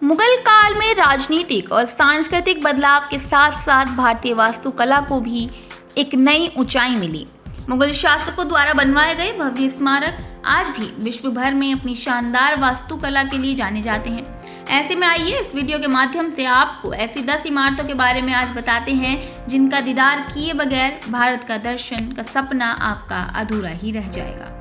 मुगल काल में राजनीतिक और सांस्कृतिक बदलाव के साथ साथ भारतीय वास्तुकला को भी एक नई ऊंचाई मिली। मुगल शासकों द्वारा बनवाए गए भव्य स्मारक आज भी विश्व भर में अपनी शानदार वास्तुकला के लिए जाने जाते हैं। ऐसे में आइए इस वीडियो के माध्यम से आपको ऐसी 10 इमारतों के बारे में आज बताते हैं जिनका दीदार किए बगैर भारत का दर्शन का सपना आपका अधूरा ही रह जाएगा।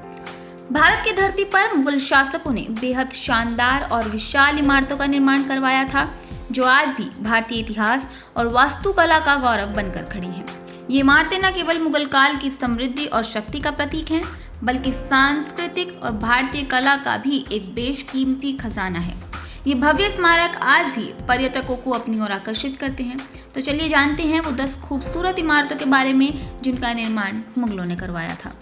भारत की धरती पर मुगल शासकों ने बेहद शानदार और विशाल इमारतों का निर्माण करवाया था, जो आज भी भारतीय इतिहास और वास्तुकला का गौरव बनकर खड़ी हैं। ये इमारतें न केवल मुगल काल की समृद्धि और शक्ति का प्रतीक हैं, बल्कि सांस्कृतिक और भारतीय कला का भी एक बेशकीमती खजाना है। ये भव्य स्मारक आज भी पर्यटकों को अपनी ओर आकर्षित करते हैं। तो चलिए जानते हैं वो 10 खूबसूरत इमारतों के बारे में जिनका निर्माण मुगलों ने करवाया था।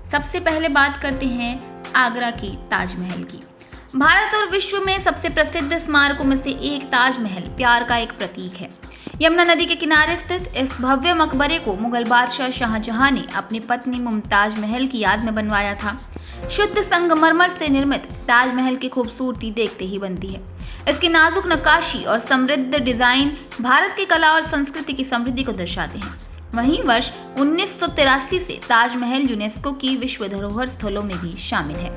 सबसे पहले बात करते हैं आगरा की ताजमहल की। भारत और विश्व में सबसे प्रसिद्ध स्मारकों में से एक ताजमहल प्यार का एक प्रतीक है। यमुना नदी के किनारे स्थित इस भव्य मकबरे को मुगल बादशाह शाहजहां ने अपनी पत्नी मुमताज महल की याद में बनवाया था। शुद्ध संगमरमर से निर्मित ताजमहल की खूबसूरती देखते ही बनती है। इसकी नाजुक नक्काशी और समृद्ध डिजाइन भारत की कला और संस्कृति की समृद्धि को दर्शाते हैं। वहीं वर्ष 1983 से ताजमहल यूनेस्को की विश्व धरोहर स्थलों में भी शामिल है।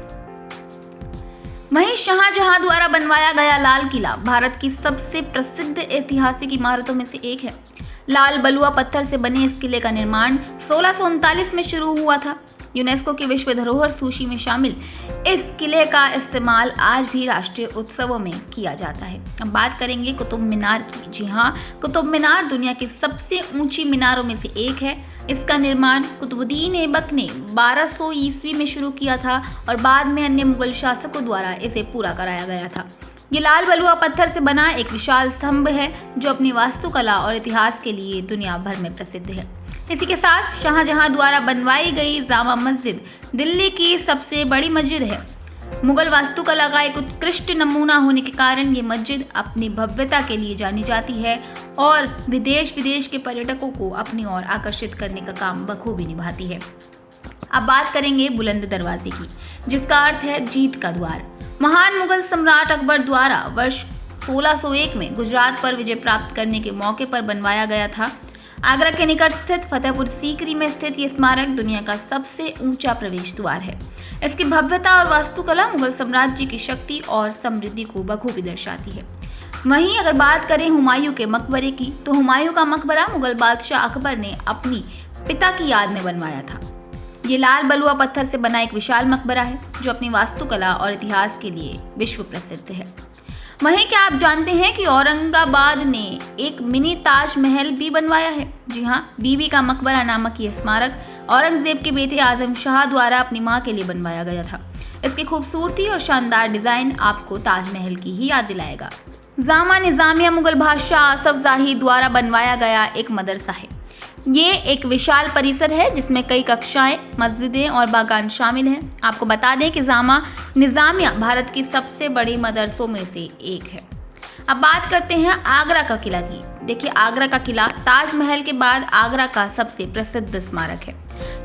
वहीं शाहजहां द्वारा बनवाया गया लाल किला भारत की सबसे प्रसिद्ध ऐतिहासिक इमारतों में से एक है। लाल बलुआ पत्थर से बने इस किले का निर्माण 1639 में शुरू हुआ था। यूनेस्को की विश्व धरोहर सूची में शामिल इस किले का इस्तेमाल आज भी राष्ट्रीय उत्सवों में किया जाता है। अब बात करेंगे कुतुब मीनार की। जी हाँ, कुतुब मीनार दुनिया की सबसे ऊंची मीनारों में से एक है। इसका निर्माण कुतुबुद्दीन ऐबक ने 1200 ईस्वी में शुरू किया था और बाद में अन्य मुगल शासकों द्वारा इसे पूरा कराया गया था। ये लाल बलुआ पत्थर से बना एक विशाल स्तंभ है जो अपनी वास्तुकला और इतिहास के लिए दुनिया भर में प्रसिद्ध है। इसी के साथ शाहजहां द्वारा बनवाई गई जामा मस्जिद दिल्ली की सबसे बड़ी मस्जिद है। मुगल वास्तुकला का एक उत्कृष्ट नमूना होने के कारण ये मस्जिद अपनी भव्यता के लिए जानी जाती है और विदेश विदेश के पर्यटकों को अपनी ओर आकर्षित करने का काम बखूबी निभाती है। अब बात करेंगे बुलंद दरवाजे की, जिसका अर्थ है जीत का द्वार। महान मुगल सम्राट अकबर द्वारा वर्ष 1601 में गुजरात पर विजय प्राप्त करने के मौके पर बनवाया गया था। आगरा के निकट स्थित फतेहपुर सीकरी में स्थित ये स्मारक दुनिया का सबसे ऊंचा प्रवेश द्वार है। इसकी भव्यता और वास्तुकला मुगल साम्राज्य की शक्ति और समृद्धि को बखूबी दर्शाती है। वहीं अगर बात करें हुमायूं के मकबरे की, तो हुमायूं का मकबरा मुगल बादशाह अकबर ने अपनी पिता की याद में बनवाया था। ये लाल बलुआ पत्थर से बना एक विशाल मकबरा है जो अपनी वास्तुकला और इतिहास के लिए विश्व प्रसिद्ध है। वहीं क्या आप जानते हैं कि औरंगाबाद ने एक मिनी ताजमहल भी बनवाया है? जी हाँ, बीबी का मकबरा नामक ये स्मारक औरंगजेब के बेटे आजम शाह द्वारा अपनी मां के लिए बनवाया गया था। इसकी खूबसूरती और शानदार डिजाइन आपको ताजमहल की ही याद दिलाएगा। जामा निजामिया मुगल बादशाह आसफ जाही द्वारा बनवाया गया एक मदरसा है। ये एक विशाल परिसर है जिसमें कई कक्षाएं, मस्जिदें और बागान शामिल हैं। आपको बता दें कि जामा निजामिया भारत की सबसे बड़ी मदरसों में से एक है। अब बात करते हैं आगरा का किला की। देखिए, आगरा का किला ताजमहल के बाद आगरा का सबसे प्रसिद्ध स्मारक है।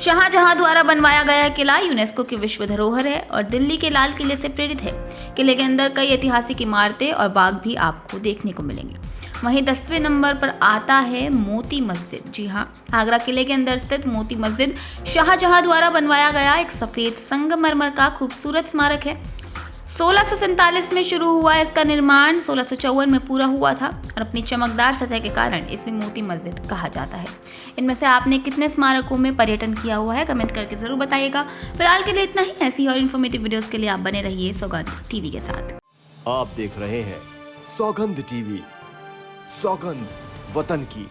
शाहजहां द्वारा बनवाया गया किला यूनेस्को की विश्व धरोहर है और दिल्ली के लाल किले से प्रेरित है। किले के अंदर कई ऐतिहासिक इमारतें और बाग भी आपको देखने को मिलेंगे। वहीं 10वें नंबर पर आता है मोती मस्जिद। जी हाँ, आगरा किले के अंदर स्थित मोती मस्जिद शाहजहां द्वारा बनवाया गया एक सफेद संगमरमर का खूबसूरत स्मारक है। 1647 में शुरू हुआ इसका निर्माण 1654 में पूरा हुआ था और अपनी चमकदार सतह के कारण इसे मोती मस्जिद कहा जाता है। इनमें से आपने कितने स्मारकों में पर्यटन किया हुआ है, कमेंट करके जरूर बताइएगा। फिलहाल के लिए इतना ही। ऐसी और इन्फॉर्मेटिव वीडियोस के लिए आप बने रहिए सौगंध टीवी के साथ। आप देख रहे हैं सौगंध टीवी, सौगंध वतन की।